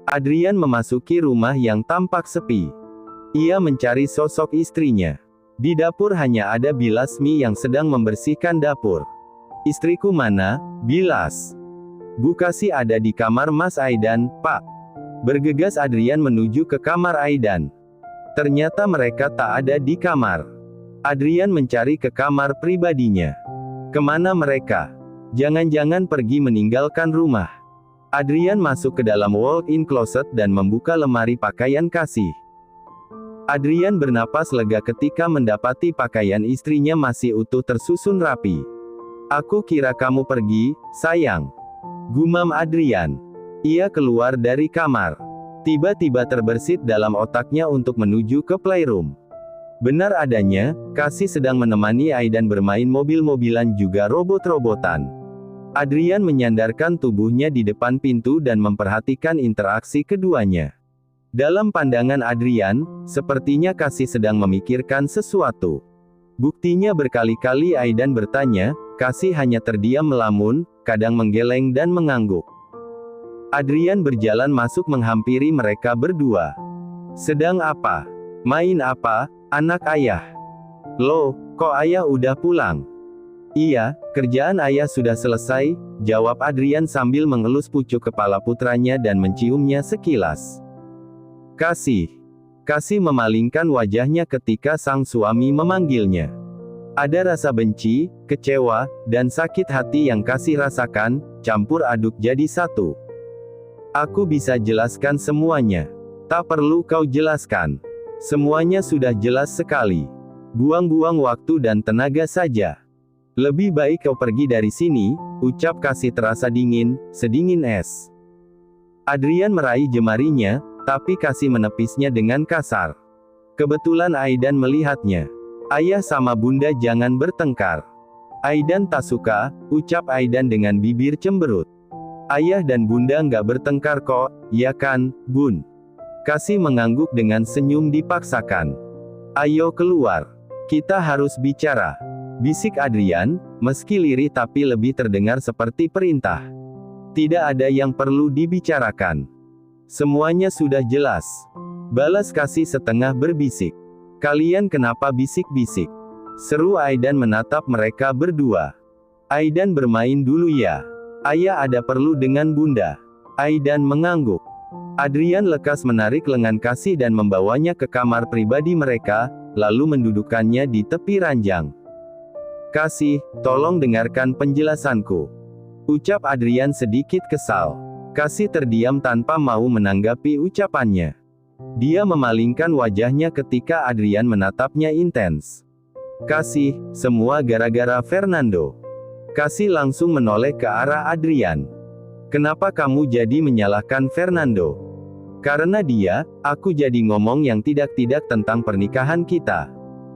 Adrian memasuki rumah yang tampak sepi. Ia mencari sosok istrinya. Di dapur hanya ada Bilasmi yang sedang membersihkan dapur. "Istriku mana, Bilas?" "Bu Kasih ada di kamar Mas Aidan, Pak." Bergegas Adrian menuju ke kamar Aidan. Ternyata mereka tak ada di kamar. Adrian mencari ke kamar pribadinya. Kemana mereka? Jangan-jangan pergi meninggalkan rumah. Adrian masuk ke dalam walk-in closet dan membuka lemari pakaian Kasih. Adrian bernapas lega ketika mendapati pakaian istrinya masih utuh tersusun rapi. "Aku kira kamu pergi, sayang," gumam Adrian. Ia keluar dari kamar. Tiba-tiba terbersit dalam otaknya untuk menuju ke playroom. Benar adanya, Kasih sedang menemani Aidan bermain mobil-mobilan juga robot-robotan. Adrian menyandarkan tubuhnya di depan pintu dan memperhatikan interaksi keduanya. Dalam pandangan Adrian, sepertinya Kasih sedang memikirkan sesuatu. Buktinya berkali-kali Aidan bertanya, Kasih hanya terdiam melamun, kadang menggeleng dan mengangguk. Adrian berjalan masuk menghampiri mereka berdua. "Sedang apa? Main apa, anak ayah?" "Loh, kok ayah udah pulang?" "Iya, kerjaan ayah sudah selesai," jawab Adrian sambil mengelus pucuk kepala putranya dan menciumnya sekilas. "Kasih." Kasih memalingkan wajahnya ketika sang suami memanggilnya. Ada rasa benci, kecewa, dan sakit hati yang Kasih rasakan, campur aduk jadi satu. "Aku bisa jelaskan semuanya." "Tak perlu kau jelaskan. Semuanya sudah jelas sekali. Buang-buang waktu dan tenaga saja. Lebih baik kau pergi dari sini," ucap Kasih terasa dingin, sedingin es. Adrian meraih jemarinya, tapi Kasih menepisnya dengan kasar. Kebetulan Aidan melihatnya. "Ayah sama bunda jangan bertengkar." "Aidan tak suka," ucap Aidan dengan bibir cemberut. "Ayah dan bunda nggak bertengkar kok, ya kan, bun?" Kasih mengangguk dengan senyum dipaksakan. "Ayo keluar. Kita harus bicara," bisik Adrian, meski lirih tapi lebih terdengar seperti perintah. "Tidak ada yang perlu dibicarakan. Semuanya sudah jelas," balas Kasih setengah berbisik. "Kalian kenapa bisik-bisik?" seru Aidan menatap mereka berdua. "Aidan bermain dulu ya. Ayah ada perlu dengan bunda." Aidan mengangguk. Adrian lekas menarik lengan Kasih dan membawanya ke kamar pribadi mereka, lalu mendudukkannya di tepi ranjang. "Kasih, tolong dengarkan penjelasanku," ucap Adrian sedikit kesal. Kasih terdiam tanpa mau menanggapi ucapannya. Dia memalingkan wajahnya ketika Adrian menatapnya intens. "Kasih, semua gara-gara Fernando." Kasih langsung menoleh ke arah Adrian. "Kenapa kamu jadi menyalahkan Fernando?" "Karena dia, aku jadi ngomong yang tidak-tidak tentang pernikahan kita."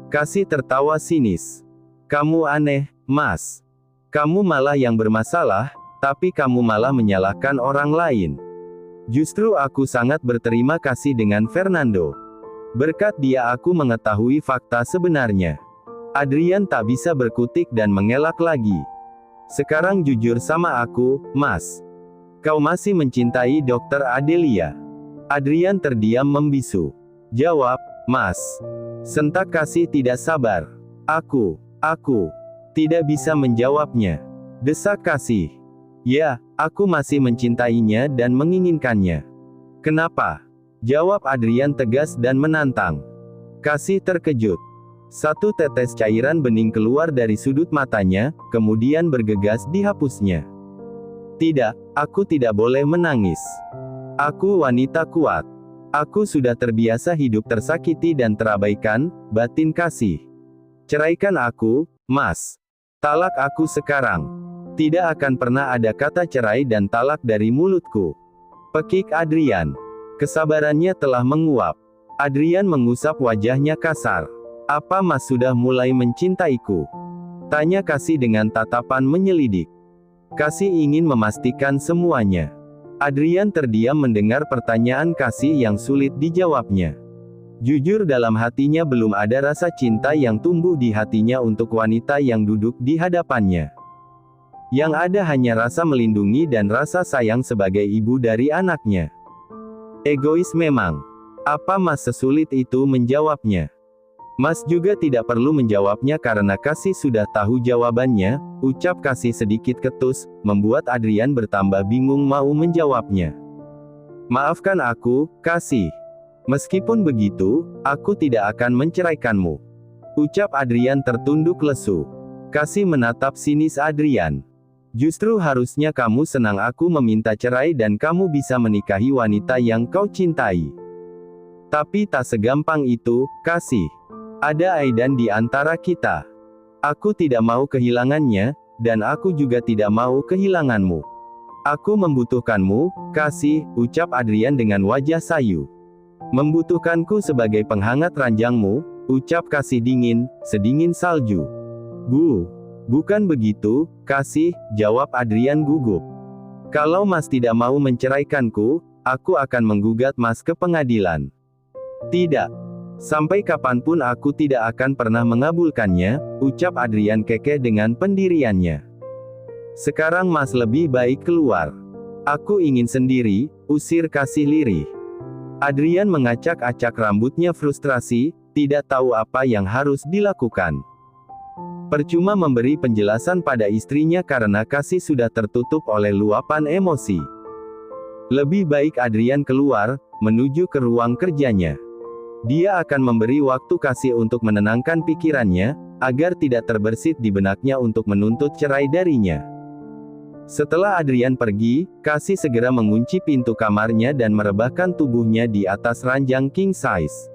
Kasih tertawa sinis. "Kamu aneh, Mas. Kamu malah yang bermasalah, tapi kamu malah menyalahkan orang lain. Justru aku sangat berterima kasih dengan Fernando. Berkat dia aku mengetahui fakta sebenarnya." Adrian tak bisa berkutik dan mengelak lagi. "Sekarang jujur sama aku, Mas. Kau masih mencintai Dr. Adelia?" Adrian terdiam membisu. "Jawab, Mas." Sentak Kasih tidak sabar. Aku tidak bisa menjawabnya," desak Kasih. "Ya, aku masih mencintainya dan menginginkannya." "Kenapa?" jawab Adrian tegas dan menantang. Kasih terkejut. Satu tetes cairan bening keluar dari sudut matanya, kemudian bergegas dihapusnya. "Tidak, aku tidak boleh menangis. Aku wanita kuat. Aku sudah terbiasa hidup tersakiti dan terabaikan," batin Kasih. "Ceraikan aku, Mas. Talak aku sekarang. Tidak akan pernah ada kata cerai dan talak dari mulutku," pekik Adrian. Kesabarannya telah menguap. Adrian mengusap wajahnya kasar. "Apa Mas sudah mulai mencintaiku?" tanya Kasih dengan tatapan menyelidik. Kasih ingin memastikan semuanya. Adrian terdiam mendengar pertanyaan Kasih yang sulit dijawabnya. Jujur dalam hatinya belum ada rasa cinta yang tumbuh di hatinya untuk wanita yang duduk di hadapannya. Yang ada hanya rasa melindungi dan rasa sayang sebagai ibu dari anaknya. Egois memang. Apa Mas sesulit itu menjawabnya? Mas juga tidak perlu menjawabnya karena Kasih sudah tahu jawabannya, ucap Kasih sedikit ketus, membuat Adrian bertambah bingung mau menjawabnya. Maafkan aku, Kasih. Meskipun begitu, aku tidak akan menceraikanmu. Ucap Adrian tertunduk lesu. Kasih menatap sinis Adrian. Justru harusnya kamu senang aku meminta cerai dan kamu bisa menikahi wanita yang kau cintai. Tapi tak segampang itu, Kasih. Ada Aidan di antara kita. Aku tidak mau kehilangannya, dan aku juga tidak mau kehilanganmu. Aku membutuhkanmu, Kasih, ucap Adrian dengan wajah sayu. Membutuhkanku sebagai penghangat ranjangmu, ucap Kasih dingin, sedingin salju. Bukan begitu, Kasih, jawab Adrian gugup. Kalau Mas tidak mau menceraikanku, aku akan menggugat Mas ke pengadilan. Tidak. Sampai kapanpun aku tidak akan pernah mengabulkannya, ucap Adrian kekeh dengan pendiriannya. Sekarang Mas lebih baik keluar. Aku ingin sendiri, usir Kasih lirih. Adrian mengacak-acak rambutnya frustrasi, tidak tahu apa yang harus dilakukan. Percuma memberi penjelasan pada istrinya karena Kasih sudah tertutup oleh luapan emosi. Lebih baik Adrian keluar, menuju ke ruang kerjanya. Dia akan memberi waktu Kasih untuk menenangkan pikirannya, agar tidak terbersit di benaknya untuk menuntut cerai darinya. Setelah Adrian pergi, Kasih segera mengunci pintu kamarnya dan merebahkan tubuhnya di atas ranjang king size.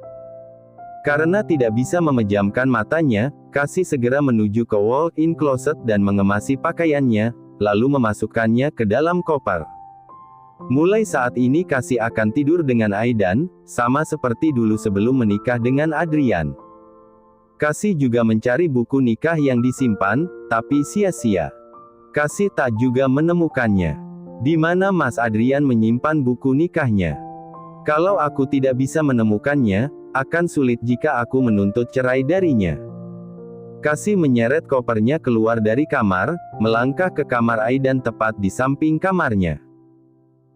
Karena tidak bisa memejamkan matanya, Kasih segera menuju ke walk-in closet dan mengemasi pakaiannya, lalu memasukkannya ke dalam koper. Mulai saat ini Kasih akan tidur dengan Aidan, sama seperti dulu sebelum menikah dengan Adrian. Kasih juga mencari buku nikah yang disimpan, tapi sia-sia. Kasih tak juga menemukannya. Di mana Mas Adrian menyimpan buku nikahnya? Kalau aku tidak bisa menemukannya, akan sulit jika aku menuntut cerai darinya. Kasih menyeret kopernya keluar dari kamar, melangkah ke kamar Aidan tepat di samping kamarnya.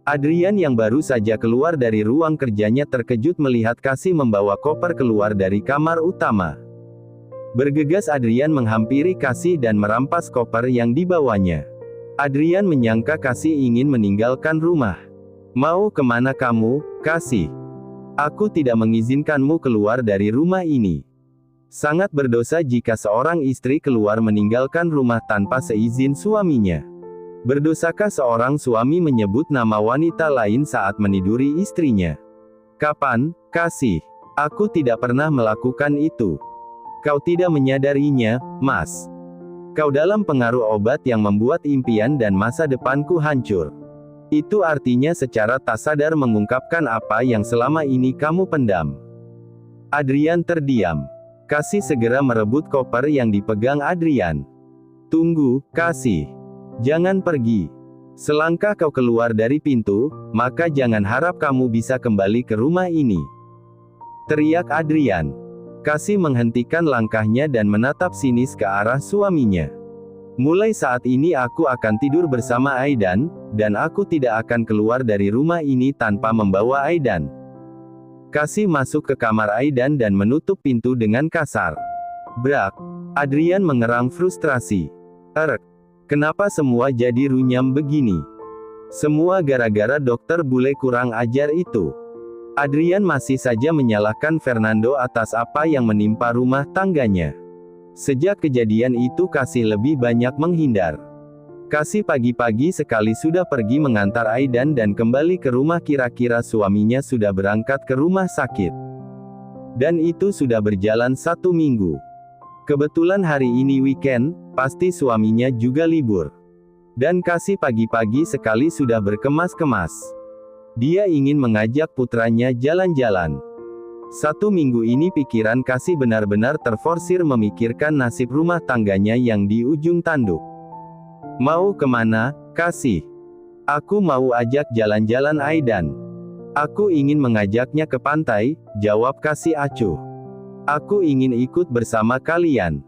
Adrian yang baru saja keluar dari ruang kerjanya terkejut melihat Kasih membawa koper keluar dari kamar utama. Bergegas Adrian menghampiri Kasih dan merampas koper yang dibawanya. Adrian menyangka Kasih ingin meninggalkan rumah. Mau kemana kamu, Kasih? Aku tidak mengizinkanmu keluar dari rumah ini. Sangat berdosa jika seorang istri keluar meninggalkan rumah tanpa seizin suaminya. Berdosakah seorang suami menyebut nama wanita lain saat meniduri istrinya? Kapan, Kasih? Aku tidak pernah melakukan itu. Kau tidak menyadarinya, Mas. Kau dalam pengaruh obat yang membuat impian dan masa depanku hancur. Itu artinya secara tak sadar mengungkapkan apa yang selama ini kamu pendam. Adrian terdiam. Kasih segera merebut koper yang dipegang Adrian. Tunggu, Kasih. Jangan pergi. Selangkah kau keluar dari pintu, maka jangan harap kamu bisa kembali ke rumah ini. Teriak Adrian. Kasih menghentikan langkahnya dan menatap sinis ke arah suaminya. Mulai saat ini aku akan tidur bersama Aidan, dan aku tidak akan keluar dari rumah ini tanpa membawa Aidan. Kasih masuk ke kamar Aidan dan menutup pintu dengan kasar. Brak. Adrian mengerang frustrasi. Kenapa semua jadi runyam begini? Semua gara-gara dokter bule kurang ajar itu. Adrian masih saja menyalahkan Fernando atas apa yang menimpa rumah tangganya. Sejak kejadian itu Kasih lebih banyak menghindar. Kasih pagi-pagi sekali sudah pergi mengantar Aidan dan kembali ke rumah kira-kira suaminya sudah berangkat ke rumah sakit. Dan itu sudah berjalan 1 minggu. Kebetulan hari ini weekend, pasti suaminya juga libur. Dan Kasih pagi-pagi sekali sudah berkemas-kemas. Dia ingin mengajak putranya jalan-jalan. 1 minggu ini pikiran Kasih benar-benar terforsir memikirkan nasib rumah tangganya yang di ujung tanduk. Mau kemana, Kasih? Aku mau ajak jalan-jalan Aidan. Aku ingin mengajaknya ke pantai, jawab Kasih acuh. Aku ingin ikut bersama kalian.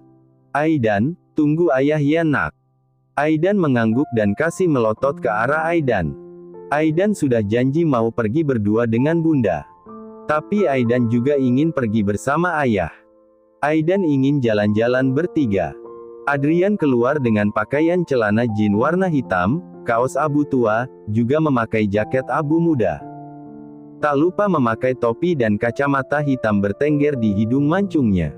Aidan, tunggu ayah ya nak. Aidan mengangguk dan Kasih melotot ke arah Aidan. Aidan sudah janji mau pergi berdua dengan Bunda. Tapi Aidan juga ingin pergi bersama ayah. Aidan ingin jalan-jalan bertiga. Adrian keluar dengan pakaian celana jeans warna hitam, kaos abu tua, juga memakai jaket abu muda. Tak lupa memakai topi dan kacamata hitam bertengger di hidung mancungnya.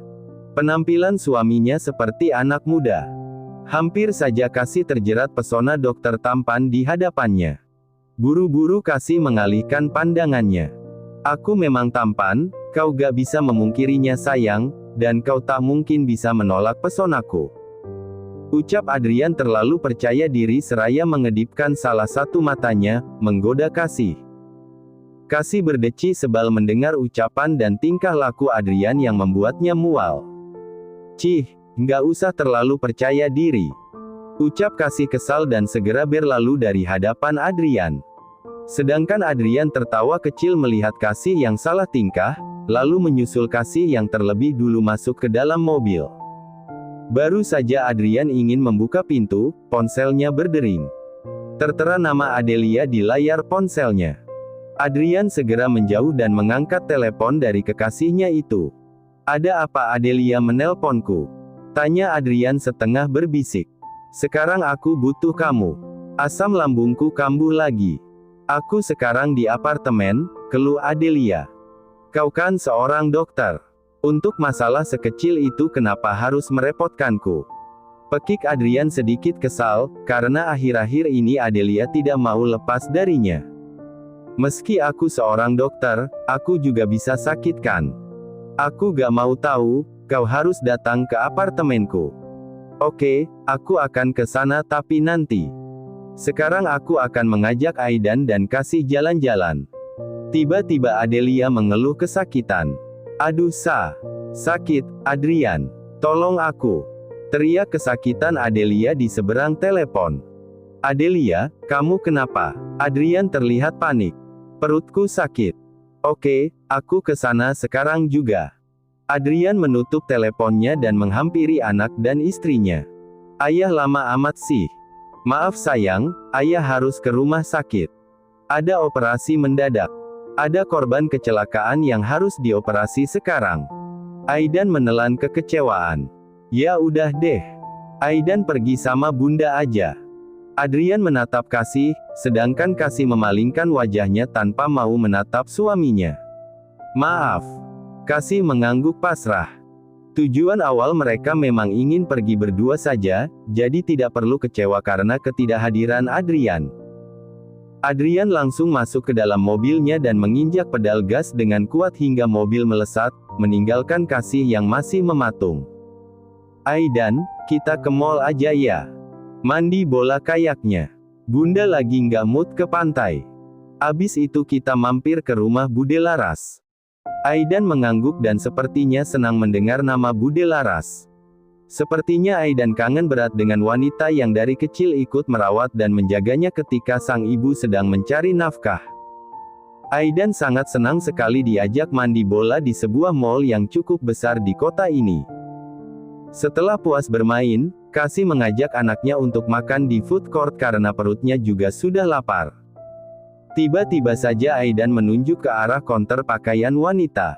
Penampilan suaminya seperti anak muda. Hampir saja Kasih terjerat pesona dokter tampan di hadapannya. Buru-buru Kasih mengalihkan pandangannya. Aku memang tampan, kau gak bisa memungkirinya sayang, dan kau tak mungkin bisa menolak pesonaku. Ucap Adrian terlalu percaya diri seraya mengedipkan salah satu matanya, menggoda Kasih. Kasih berdeci sebal mendengar ucapan dan tingkah laku Adrian yang membuatnya mual. Cih, nggak usah terlalu percaya diri. Ucap Kasih kesal dan segera berlalu dari hadapan Adrian. Sedangkan Adrian tertawa kecil melihat Kasih yang salah tingkah, lalu menyusul Kasih yang terlebih dulu masuk ke dalam mobil. Baru saja Adrian ingin membuka pintu, ponselnya berdering. Tertera nama Adelia di layar ponselnya. Adrian segera menjauh dan mengangkat telepon dari kekasihnya itu. Ada apa Adelia menelponku? Tanya Adrian setengah berbisik. Sekarang aku butuh kamu. Asam lambungku kambuh lagi. Aku sekarang di apartemen, keluh Adelia. Kau kan seorang dokter. Untuk masalah sekecil itu kenapa harus merepotkanku? Pekik Adrian sedikit kesal, karena akhir-akhir ini Adelia tidak mau lepas darinya. Meski aku seorang dokter, aku juga bisa sakit kan? Aku gak mau tahu, kau harus datang ke apartemenku. Oke, aku akan ke sana tapi nanti. Sekarang aku akan mengajak Aidan dan Kasih jalan-jalan. Tiba-tiba Adelia mengeluh kesakitan. Aduh sakit, Adrian. Tolong aku. Teriak kesakitan Adelia di seberang telepon. Adelia, kamu kenapa? Adrian terlihat panik. Perutku sakit. Oke, aku ke sana sekarang juga. Adrian menutup teleponnya dan menghampiri anak dan istrinya. Ayah lama amat sih. Maaf sayang, ayah harus ke rumah sakit. Ada operasi mendadak. Ada korban kecelakaan yang harus dioperasi sekarang. Aidan menelan kekecewaan. Ya udah deh. Aidan pergi sama Bunda aja. Adrian menatap Kasih, sedangkan Kasih memalingkan wajahnya tanpa mau menatap suaminya. Maaf. Kasih mengangguk pasrah. Tujuan awal mereka memang ingin pergi berdua saja, jadi tidak perlu kecewa karena ketidakhadiran Adrian. Adrian langsung masuk ke dalam mobilnya dan menginjak pedal gas dengan kuat hingga mobil melesat, meninggalkan Kasih yang masih mematung. Aidan, kita ke mall aja ya. Mandi bola kayaknya. Bunda lagi nggak mood ke pantai. Abis itu kita mampir ke rumah Bude Laras. Aidan mengangguk dan sepertinya senang mendengar nama Bude Laras. Sepertinya Aidan kangen berat dengan wanita yang dari kecil ikut merawat dan menjaganya ketika sang ibu sedang mencari nafkah. Aidan sangat senang sekali diajak mandi bola di sebuah mall yang cukup besar di kota ini. Setelah puas bermain, Kasih mengajak anaknya untuk makan di food court karena perutnya juga sudah lapar. Tiba-tiba saja Aidan menunjuk ke arah konter pakaian wanita.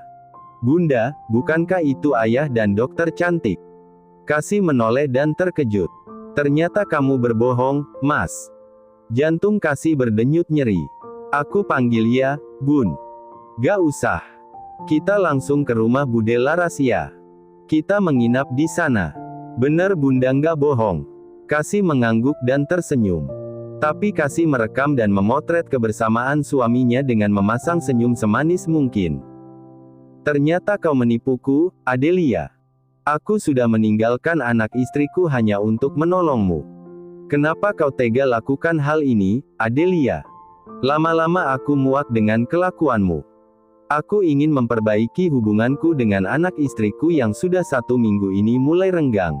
Bunda, bukankah itu ayah dan dokter cantik? Kasih menoleh dan terkejut. Ternyata kamu berbohong, Mas. Jantung Kasih berdenyut nyeri. Aku panggil ya, Bun. Gak usah. Kita langsung ke rumah Bude Laras ya. Kita menginap di sana. Bener Bunda nggak bohong. Kasih mengangguk dan tersenyum. Tapi Kasih merekam dan memotret kebersamaan suaminya dengan memasang senyum semanis mungkin. Ternyata kau menipuku, Adelia. Aku sudah meninggalkan anak istriku hanya untuk menolongmu. Kenapa kau tega lakukan hal ini, Adelia? Lama-lama aku muak dengan kelakuanmu. Aku ingin memperbaiki hubunganku dengan anak istriku yang sudah 1 minggu ini mulai renggang.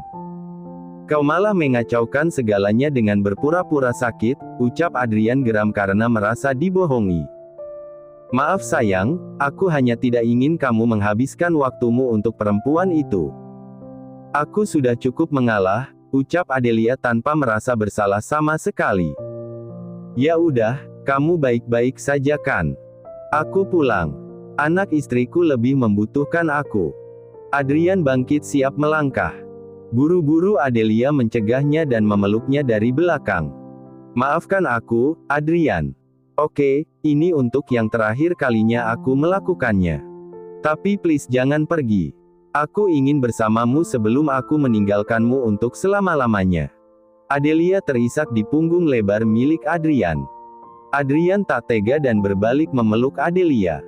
Kau malah mengacaukan segalanya dengan berpura-pura sakit, ucap Adrian geram karena merasa dibohongi. Maaf sayang, aku hanya tidak ingin kamu menghabiskan waktumu untuk perempuan itu. Aku sudah cukup mengalah, ucap Adelia tanpa merasa bersalah sama sekali. Ya udah, kamu baik-baik saja kan? Aku pulang. Anak istriku lebih membutuhkan aku. Adrian bangkit siap melangkah. Buru-buru Adelia mencegahnya dan memeluknya dari belakang. Maafkan aku, Adrian. Oke, ini untuk yang terakhir kalinya aku melakukannya. Tapi please jangan pergi. Aku ingin bersamamu sebelum aku meninggalkanmu untuk selama-lamanya. Adelia terisak di punggung lebar milik Adrian. Adrian tak tega dan berbalik memeluk Adelia.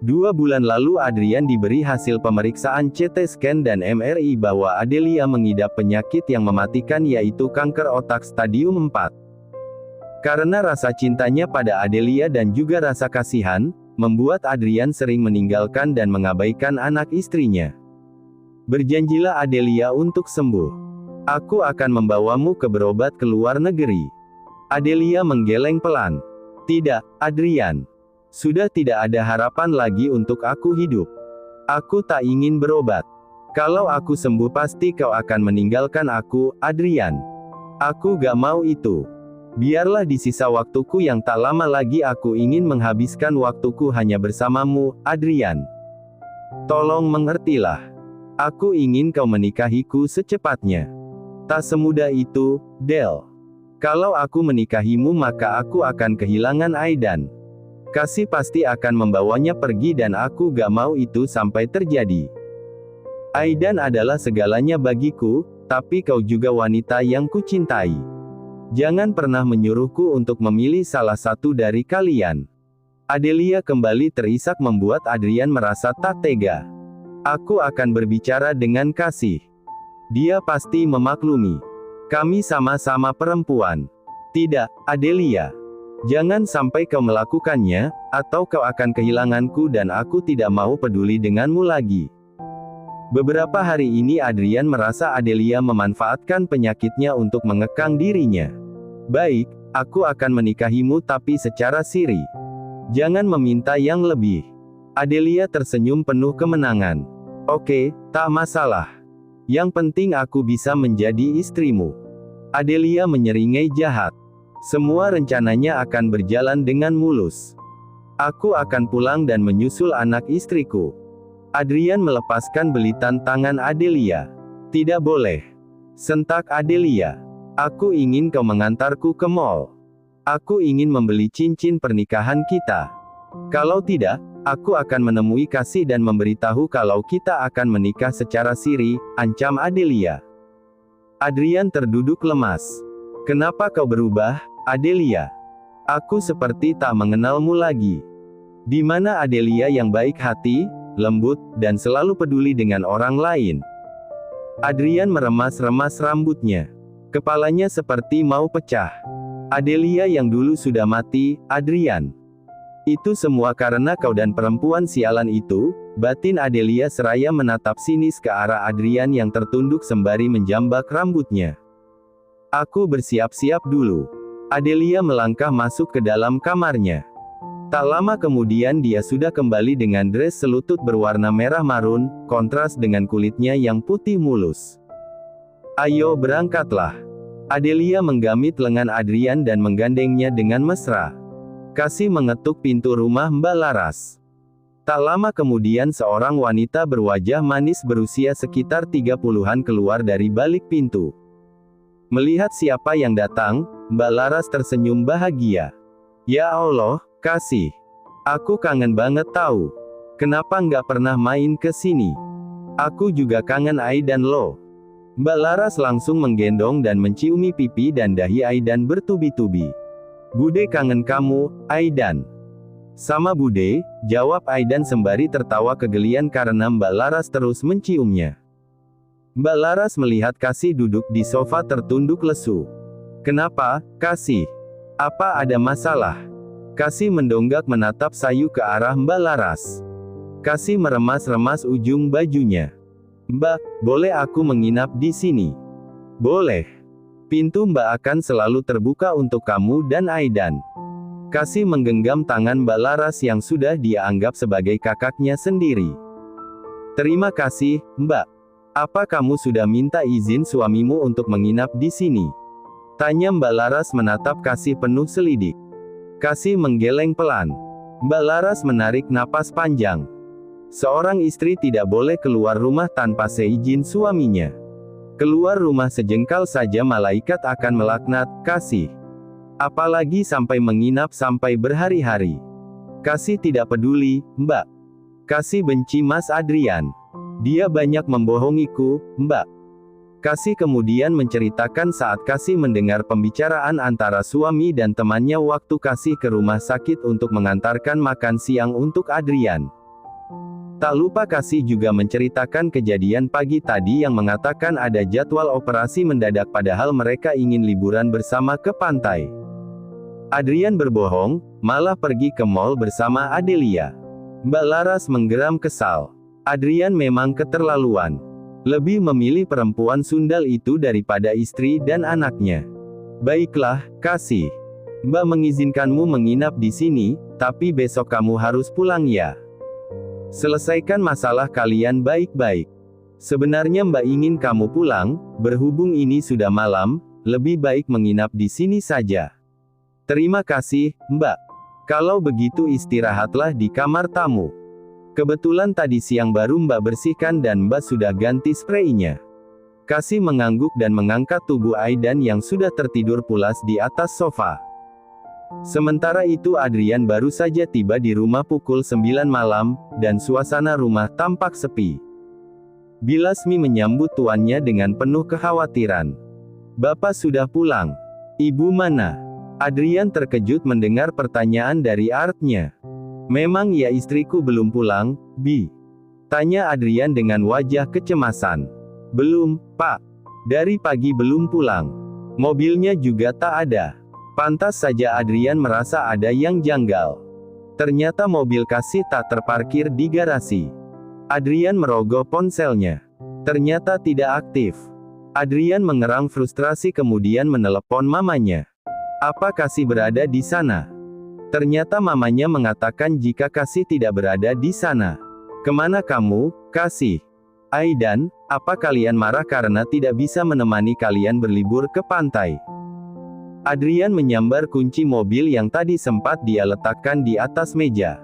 2 bulan lalu Adrian diberi hasil pemeriksaan CT scan dan MRI bahwa Adelia mengidap penyakit yang mematikan yaitu kanker otak stadium 4. Karena rasa cintanya pada Adelia dan juga rasa kasihan, membuat Adrian sering meninggalkan dan mengabaikan anak istrinya. Berjanjilah Adelia untuk sembuh. Aku akan membawamu ke berobat ke luar negeri. Adelia menggeleng pelan. Tidak, Adrian. Sudah tidak ada harapan lagi untuk aku hidup. Aku tak ingin berobat. Kalau aku sembuh pasti kau akan meninggalkan aku, Adrian. Aku gak mau itu. Biarlah di sisa waktuku yang tak lama lagi aku ingin menghabiskan waktuku hanya bersamamu, Adrian. Tolong mengertilah. Aku ingin kau menikahiku secepatnya. Tak semudah itu, Del. Kalau aku menikahimu maka aku akan kehilangan Aidan. Kasih pasti akan membawanya pergi dan aku gak mau itu sampai terjadi. Aidan adalah segalanya bagiku, tapi kau juga wanita yang kucintai. Jangan pernah menyuruhku untuk memilih salah satu dari kalian. Adelia kembali terisak membuat Adrian merasa tak tega. Aku akan berbicara dengan Kasih. Dia pasti memaklumi. Kami sama-sama perempuan. Tidak, Adelia. Jangan sampai kau melakukannya, atau kau akan kehilanganku dan aku tidak mau peduli denganmu lagi. Beberapa hari ini Adrian merasa Adelia memanfaatkan penyakitnya untuk mengekang dirinya. Baik, aku akan menikahimu tapi secara siri. Jangan meminta yang lebih. Adelia tersenyum penuh kemenangan. Oke, tak masalah. Yang penting aku bisa menjadi istrimu. Adelia menyeringai jahat. Semua rencananya akan berjalan dengan mulus. Aku akan pulang dan menyusul anak istriku. Adrian melepaskan belitan tangan Adelia. Tidak boleh. Sentak Adelia. Aku ingin kau mengantarku ke mall. Aku ingin membeli cincin pernikahan kita. Kalau tidak, aku akan menemui Kasih dan memberitahu kalau kita akan menikah secara siri, ancam Adelia. Adrian terduduk lemas. Kenapa kau berubah, Adelia? Aku seperti tak mengenalmu lagi. Di mana Adelia yang baik hati, lembut, dan selalu peduli dengan orang lain? Adrian meremas-remas rambutnya. Kepalanya seperti mau pecah. Adelia yang dulu sudah mati, Adrian. Itu semua karena kau dan perempuan sialan itu, batin Adelia seraya menatap sinis ke arah Adrian yang tertunduk sembari menjambak rambutnya. Aku bersiap-siap dulu. Adelia melangkah masuk ke dalam kamarnya. Tak lama kemudian dia sudah kembali dengan dress selutut berwarna merah marun, kontras dengan kulitnya yang putih mulus. Ayo berangkatlah. Adelia menggamit lengan Adrian dan menggandengnya dengan mesra. Kasih mengetuk pintu rumah Mbak Laras. Tak lama kemudian seorang wanita berwajah manis berusia sekitar 30-an keluar dari balik pintu. Melihat siapa yang datang, Mbak Laras tersenyum bahagia. Ya Allah, Kasih. Aku kangen banget tahu. Kenapa nggak pernah main ke sini? Aku juga kangen Aidan loh. Mbak Laras langsung menggendong dan menciumi pipi dan dahi Aidan bertubi-tubi. Bude kangen kamu, Aidan. Sama Bude, jawab Aidan sembari tertawa kegelian karena Mbak Laras terus menciumnya. Mbak Laras melihat Kasih duduk di sofa tertunduk lesu. Kenapa, Kasih? Apa ada masalah? Kasih mendonggak menatap sayu ke arah Mbak Laras. Kasih meremas-remas ujung bajunya. Mbak, boleh aku menginap di sini? Boleh. Pintu Mbak akan selalu terbuka untuk kamu dan Aidan. Kasih menggenggam tangan Mbak Laras yang sudah dia anggap sebagai kakaknya sendiri. Terima kasih, Mbak. Apa kamu sudah minta izin suamimu untuk menginap di sini? Tanya Mbak Laras menatap Kasih penuh selidik. Kasih menggeleng pelan. Mbak Laras menarik napas panjang. Seorang istri tidak boleh keluar rumah tanpa seizin suaminya. Keluar rumah sejengkal saja malaikat akan melaknat, Kasih. Apalagi sampai menginap sampai berhari-hari. Kasih tidak peduli, Mbak. Kasih benci Mas Adrian. Dia banyak membohongiku, Mbak. Kasih kemudian menceritakan saat Kasih mendengar pembicaraan antara suami dan temannya waktu Kasih ke rumah sakit untuk mengantarkan makan siang untuk Adrian. Tak lupa Kasih juga menceritakan kejadian pagi tadi yang mengatakan ada jadwal operasi mendadak padahal mereka ingin liburan bersama ke pantai. Adrian berbohong, malah pergi ke mall bersama Adelia. Mbak Laras menggeram kesal. Adrian memang keterlaluan. Lebih memilih perempuan sundal itu daripada istri dan anaknya. Baiklah, Kasih. Mbak mengizinkanmu menginap di sini, tapi besok kamu harus pulang ya. Selesaikan masalah kalian baik-baik. Sebenarnya Mbak ingin kamu pulang, berhubung ini sudah malam, lebih baik menginap di sini saja. Terima kasih, Mbak. Kalau begitu istirahatlah di kamar tamu. Kebetulan tadi siang baru Mbak bersihkan dan Mbak sudah ganti spraynya. Kasih mengangguk dan mengangkat tubuh Aidan yang sudah tertidur pulas di atas sofa. Sementara itu Adrian baru saja tiba di rumah pukul 9 malam, dan suasana rumah tampak sepi. Bilasmi menyambut tuannya dengan penuh kekhawatiran. Bapak sudah pulang. Ibu mana? Adrian terkejut mendengar pertanyaan dari Artnya. Memang ya istriku belum pulang, Bi? Tanya Adrian dengan wajah kecemasan. Belum, Pak. Dari pagi belum pulang. Mobilnya juga tak ada. Pantas saja Adrian merasa ada yang janggal. Ternyata mobil Kasih tak terparkir di garasi. Adrian merogoh ponselnya. Ternyata tidak aktif. Adrian mengerang frustrasi kemudian menelepon mamanya. Apa Kasih berada di sana? Ternyata mamanya mengatakan jika Kasih tidak berada di sana. Kemana kamu, Kasih? Aidan, apa kalian marah karena tidak bisa menemani kalian berlibur ke pantai? Adrian menyambar kunci mobil yang tadi sempat dia letakkan di atas meja.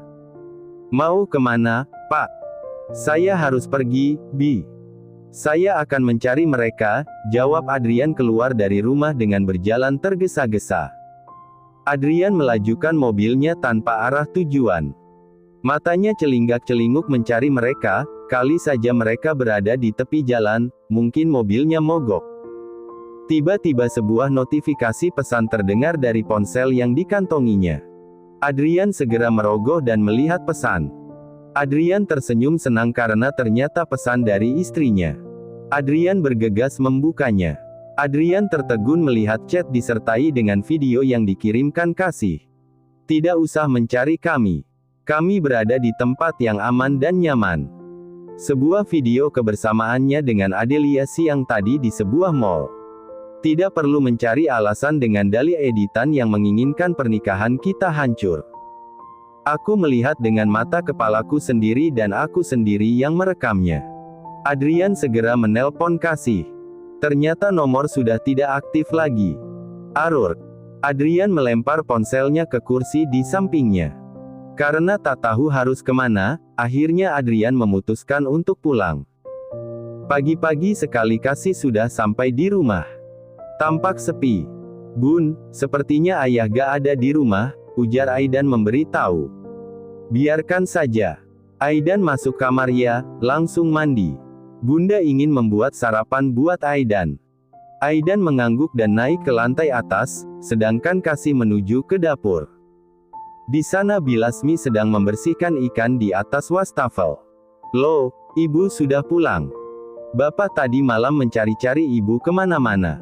Mau kemana, Pak? Saya harus pergi, Bi. Saya akan mencari mereka, jawab Adrian keluar dari rumah dengan berjalan tergesa-gesa. Adrian melajukan mobilnya tanpa arah tujuan. Matanya celinggak-celinguk mencari mereka, kali saja mereka berada di tepi jalan, mungkin mobilnya mogok. Tiba-tiba sebuah notifikasi pesan terdengar dari ponsel yang dikantonginya. Adrian segera merogoh dan melihat pesan. Adrian tersenyum senang karena ternyata pesan dari istrinya. Adrian bergegas membukanya. Adrian tertegun melihat chat disertai dengan video yang dikirimkan Kasih. Tidak usah mencari kami. Kami berada di tempat yang aman dan nyaman. Sebuah video kebersamaannya dengan Adelia siang tadi di sebuah mall. Tidak perlu mencari alasan dengan dalih editan yang menginginkan pernikahan kita hancur. Aku melihat dengan mata kepalaku sendiri dan aku sendiri yang merekamnya. Adrian segera menelpon Kasih. Ternyata nomor sudah tidak aktif lagi. Arur. Adrian melempar ponselnya ke kursi di sampingnya. Karena tak tahu harus kemana, akhirnya Adrian memutuskan untuk pulang. Pagi-pagi sekali Kasih sudah sampai di rumah. Tampak sepi. Bun, sepertinya ayah gak ada di rumah, ujar Aidan memberi tahu. Biarkan saja. Aidan masuk kamar ya, langsung mandi. Bunda ingin membuat sarapan buat Aidan. Aidan mengangguk dan naik ke lantai atas, sedangkan Kasih menuju ke dapur. Di sana Bilasmi sedang membersihkan ikan di atas wastafel. Loh, ibu sudah pulang. Bapak tadi malam mencari-cari ibu kemana-mana.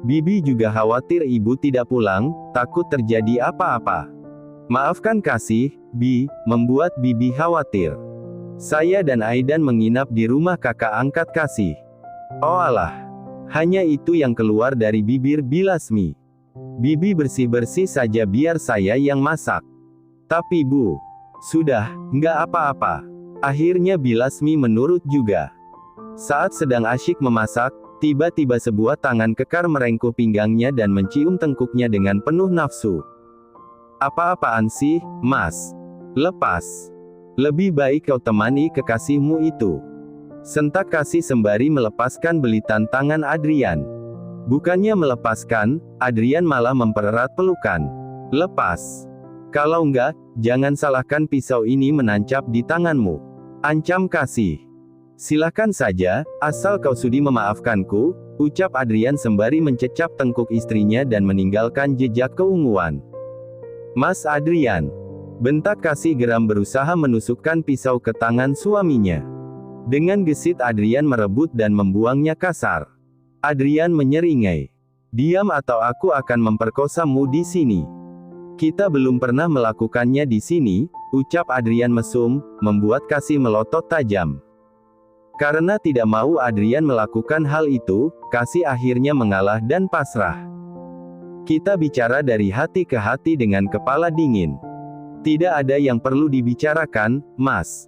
Bibi juga khawatir ibu tidak pulang, takut terjadi apa-apa. Maafkan Kasih, Bi, membuat Bibi khawatir. Saya dan Aidan menginap di rumah kakak angkat Kasih. Oh alah. Hanya itu yang keluar dari bibir Bilasmi. Bibi bersih-bersih saja biar saya yang masak. Tapi Bu, sudah, nggak apa-apa. Akhirnya Bilasmi menurut juga. Saat sedang asyik memasak, tiba-tiba sebuah tangan kekar merengkuh pinggangnya dan mencium tengkuknya dengan penuh nafsu. Apa-apaan sih, Mas? Lepas. Lebih baik kau temani kekasihmu itu. Sentak Kasih sembari melepaskan belitan tangan Adrian. Bukannya melepaskan, Adrian malah mempererat pelukan. Lepas. Kalau enggak, jangan salahkan pisau ini menancap di tanganmu. Ancam Kasih. Silakan saja, asal kau sudi memaafkanku, ucap Adrian sembari mencecap tengkuk istrinya dan meninggalkan jejak keunguan. Mas Adrian. Bentak Kasih geram berusaha menusukkan pisau ke tangan suaminya. Dengan gesit Adrian merebut dan membuangnya kasar. Adrian menyeringai. Diam atau aku akan memperkosamu di sini. Kita belum pernah melakukannya di sini, ucap Adrian mesum, membuat Kasih melotot tajam. Karena tidak mau Adrian melakukan hal itu, Kasih akhirnya mengalah dan pasrah. Kita bicara dari hati ke hati dengan kepala dingin. Tidak ada yang perlu dibicarakan, Mas.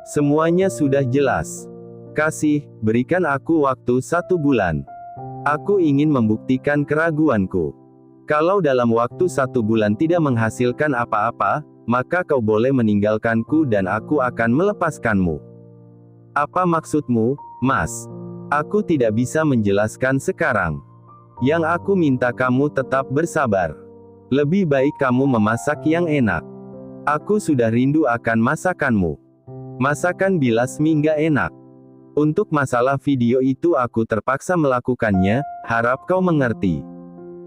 Semuanya sudah jelas. Kasih, berikan aku waktu 1 bulan. Aku ingin membuktikan keraguanku. Kalau dalam waktu 1 bulan tidak menghasilkan apa-apa, maka kau boleh meninggalkanku dan aku akan melepaskanmu. Apa maksudmu, Mas? Aku tidak bisa menjelaskan sekarang. Yang aku minta kamu tetap bersabar. Lebih baik kamu memasak yang enak. Aku sudah rindu akan masakanmu. Masakan Bilasmi nggak enak. Untuk masalah video itu aku terpaksa melakukannya, harap kau mengerti.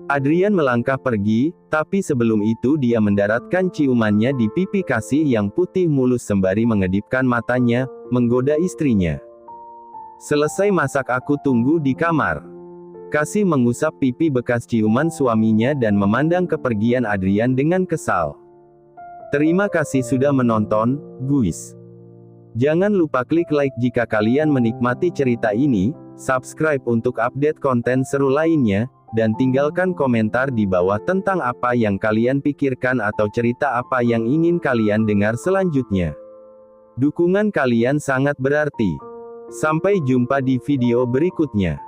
Adrian melangkah pergi, tapi sebelum itu dia mendaratkan ciumannya di pipi Kasih yang putih mulus sembari mengedipkan matanya, menggoda istrinya. Selesai masak aku tunggu di kamar. Kasih mengusap pipi bekas ciuman suaminya dan memandang kepergian Adrian dengan kesal. Terima kasih sudah menonton, guys. Jangan lupa klik like jika kalian menikmati cerita ini, subscribe untuk update konten seru lainnya, dan tinggalkan komentar di bawah tentang apa yang kalian pikirkan atau cerita apa yang ingin kalian dengar selanjutnya. Dukungan kalian sangat berarti. Sampai jumpa di video berikutnya.